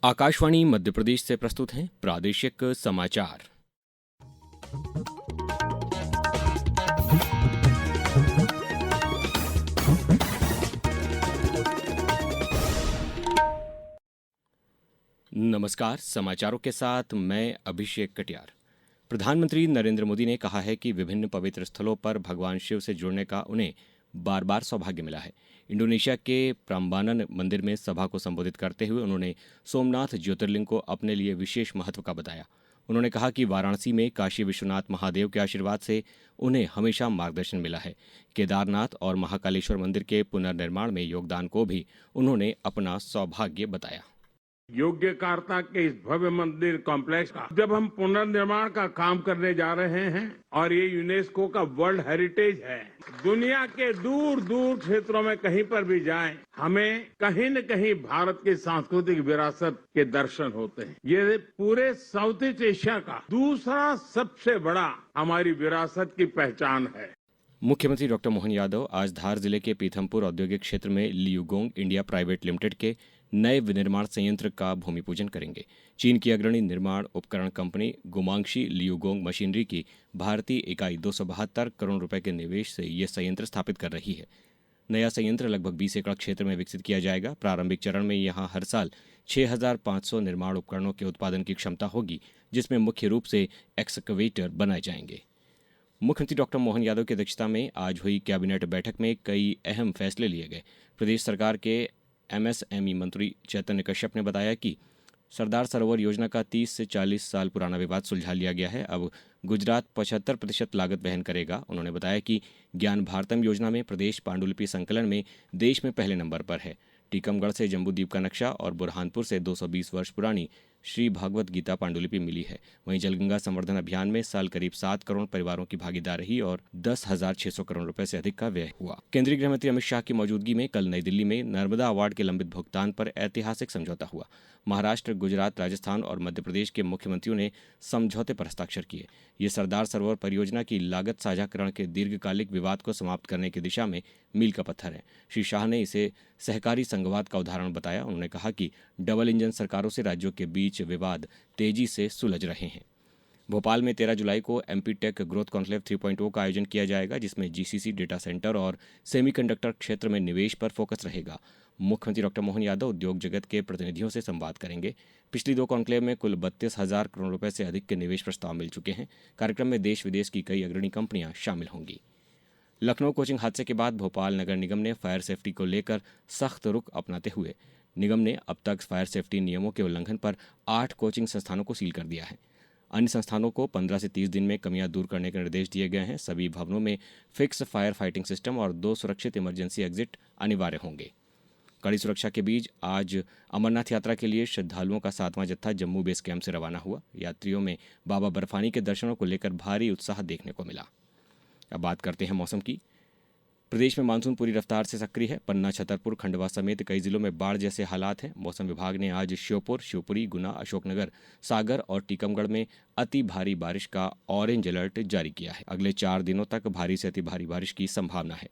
आकाशवाणी मध्य प्रदेश से प्रस्तुत हैं प्रादेशिक समाचार। नमस्कार, समाचारों के साथ मैं अभिषेक कटियार। प्रधानमंत्री नरेंद्र मोदी ने कहा है कि विभिन्न पवित्र स्थलों पर भगवान शिव से जुड़ने का उन्हें बार बार सौभाग्य मिला है। इंडोनेशिया के प्राम्बानन मंदिर में सभा को संबोधित करते हुए उन्होंने सोमनाथ ज्योतिर्लिंग को अपने लिए विशेष महत्व का बताया। उन्होंने कहा कि वाराणसी में काशी विश्वनाथ महादेव के आशीर्वाद से उन्हें हमेशा मार्गदर्शन मिला है। केदारनाथ और महाकालेश्वर मंदिर के पुनर्निर्माण में योगदान को भी उन्होंने अपना सौभाग्य बताया। योग्यकार्ता के इस भव्य मंदिर कॉम्प्लेक्स का जब हम पुनर्निर्माण का काम करने जा रहे हैं और ये यूनेस्को का वर्ल्ड हेरिटेज है, दुनिया के दूर दूर क्षेत्रों में कहीं पर भी जाएं, हमें कहीं न कहीं भारत की सांस्कृतिक विरासत के दर्शन होते हैं। ये पूरे साउथ ईस्ट एशिया का दूसरा सबसे बड़ा हमारी विरासत की पहचान है। मुख्यमंत्री डॉक्टर मोहन यादव आज धार जिले के पीथमपुर औद्योगिक क्षेत्र में लियुगोंग इंडिया प्राइवेट लिमिटेड के नए विनिर्माण संयंत्र का भूमि पूजन करेंगे। चीन की अग्रणी निर्माण उपकरण कंपनी गुमांगशी लियुगोंग मशीनरी की भारतीय इकाई 272 करोड़ रुपए के निवेश से यह संयंत्र स्थापित कर रही है। नया संयंत्र लगभग 20 एकड़ क्षेत्र में विकसित किया जाएगा। प्रारंभिक चरण में यहां हर साल 6,500 निर्माण उपकरणों के उत्पादन की क्षमता होगी, जिसमें मुख्य रूप से एक्सकवेटर बनाए जाएंगे। मुख्यमंत्री डॉक्टर मोहन यादव की अध्यक्षता में आज हुई कैबिनेट बैठक में कई अहम फैसले लिए गए। प्रदेश सरकार के एमएसएमई मंत्री चैतन्य कश्यप ने बताया कि सरदार सरोवर योजना का 30 से 40 साल पुराना विवाद सुलझा लिया गया है। अब गुजरात 75% लागत वहन करेगा। उन्होंने बताया कि ज्ञान भारतम योजना में प्रदेश पांडुलिपि संकलन में देश में पहले नंबर पर है। टीकमगढ़ से जम्बूद्वीप का नक्शा और बुरहानपुर से 220 वर्ष पुरानी श्री भागवत गीता पांडुलिपि मिली है। वहीं जलगंगा संवर्धन अभियान में साल करीब 7 करोड़ परिवारों की भागीदारी और 10,600 करोड़ रुपए से अधिक का व्यय हुआ। केंद्रीय गृह मंत्री अमित शाह की मौजूदगी में कल नई दिल्ली में नर्मदा अवार्ड के लंबित भुगतान पर ऐतिहासिक समझौता हुआ। महाराष्ट्र, गुजरात, राजस्थान और मध्य प्रदेश के मुख्यमंत्रियों ने समझौते पर हस्ताक्षर किए। ये सरदार सरोवर परियोजना की लागत साझाकरण के दीर्घकालिक विवाद को समाप्त करने की दिशा में मील का पत्थर है। श्री शाह ने इसे सहकारी संघवाद का उदाहरण बताया। उन्होंने कहा कि डबल इंजन सरकारों से राज्यों के बीच विवाद तेजी से सुलझ रहे हैं। भोपाल में 13 जुलाई को एमपी टेक ग्रोथ कॉन्क्लेव 3.0 का आयोजन किया जाएगा, जिसमें जीसीसी, डेटा सेंटर और सेमीकंडक्टर क्षेत्र में निवेश पर फोकस रहेगा। मुख्यमंत्री डॉक्टर मोहन यादव उद्योग जगत के प्रतिनिधियों से संवाद करेंगे। पिछली 2 कॉन्क्लेव में कुल 32,000 करोड़ रुपए से अधिक के निवेश प्रस्ताव मिल चुके हैं। कार्यक्रम में देश विदेश की कई अग्रणी कंपनियां शामिल होंगी। लखनऊ कोचिंग हादसे के बाद भोपाल नगर निगम ने फायर सेफ्टी को लेकर सख्त रुख अपनाते हुए निगम ने अब तक फायर सेफ्टी नियमों के उल्लंघन पर 8 कोचिंग संस्थानों को सील कर दिया है। अन्य संस्थानों को 15 से 30 दिन में कमियां दूर करने के निर्देश दिए गए हैं। सभी भवनों में फिक्स फायर फाइटिंग सिस्टम और 2 सुरक्षित इमरजेंसी एग्जिट अनिवार्य होंगे। कड़ी सुरक्षा के बीच आज अमरनाथ यात्रा के लिए श्रद्धालुओं का 7वां जत्था जम्मू बेस कैंप से रवाना हुआ। यात्रियों में बाबा बर्फानी के दर्शनों को लेकर भारी उत्साह देखने को मिला। अब बात करते हैं मौसम की। प्रदेश में मानसून पूरी रफ्तार से सक्रिय है। पन्ना, छतरपुर, खंडवा समेत कई जिलों में बाढ़ जैसे हालात हैं। मौसम विभाग ने आज श्योपुर, शिवपुरी, गुना, अशोकनगर, सागर और टीकमगढ़ में अति भारी बारिश का ऑरेंज अलर्ट जारी किया है। अगले 4 दिनों तक भारी से अति भारी बारिश की संभावना है।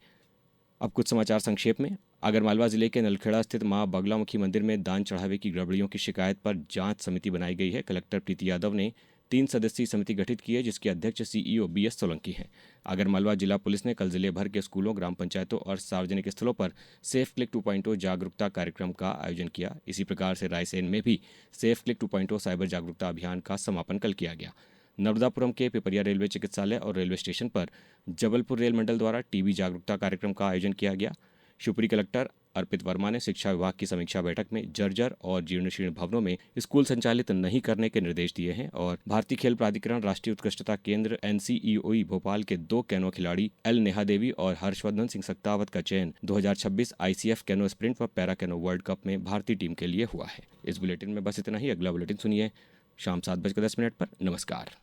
अब कुछ समाचार संक्षेप में। आगरमालवा जिले के नलखेड़ा स्थित मां बगलामुखी मंदिर में दान चढ़ावे की गड़बड़ियों की शिकायत पर जांच समिति बनाई गई है। कलेक्टर प्रीति यादव ने 3 सदस्यीय समिति गठित की है, जिसके अध्यक्ष सीईओ बीएस सोलंकी हैं। आगरमालवा जिला पुलिस ने कल जिले भर के स्कूलों, ग्राम पंचायतों और सार्वजनिक स्थलों पर सेफ क्लिक 2.0 जागरूकता कार्यक्रम का आयोजन किया। इसी प्रकार से रायसेन में भी सेफ क्लिक 2.0 साइबर जागरूकता अभियान का समापन कल किया गया। नर्मदापुरम के पिपरिया रेलवे चिकित्सालय और रेलवे स्टेशन पर जबलपुर रेल मंडल द्वारा टीबी जागरूकता कार्यक्रम का आयोजन किया गया। शिवपुरी कलेक्टर अर्पित वर्मा ने शिक्षा विभाग की समीक्षा बैठक में जर्जर और जीर्णशीर्ण भवनों में स्कूल संचालित नहीं करने के निर्देश दिए हैं और भारतीय खेल प्राधिकरण राष्ट्रीय उत्कृष्टता केंद्र एनसीईओई भोपाल के 2 कैनो खिलाड़ी एल नेहा देवी और हर्षवर्धन सिंह सक्तावत का चयन 2026 आईसीएफ कैनो स्प्रिंट व पैरा कैनो वर्ल्ड कप में भारतीय टीम के लिए हुआ है। इस बुलेटिन में बस इतना ही। अगला बुलेटिन सुनिए शाम 7:10 पर। नमस्कार।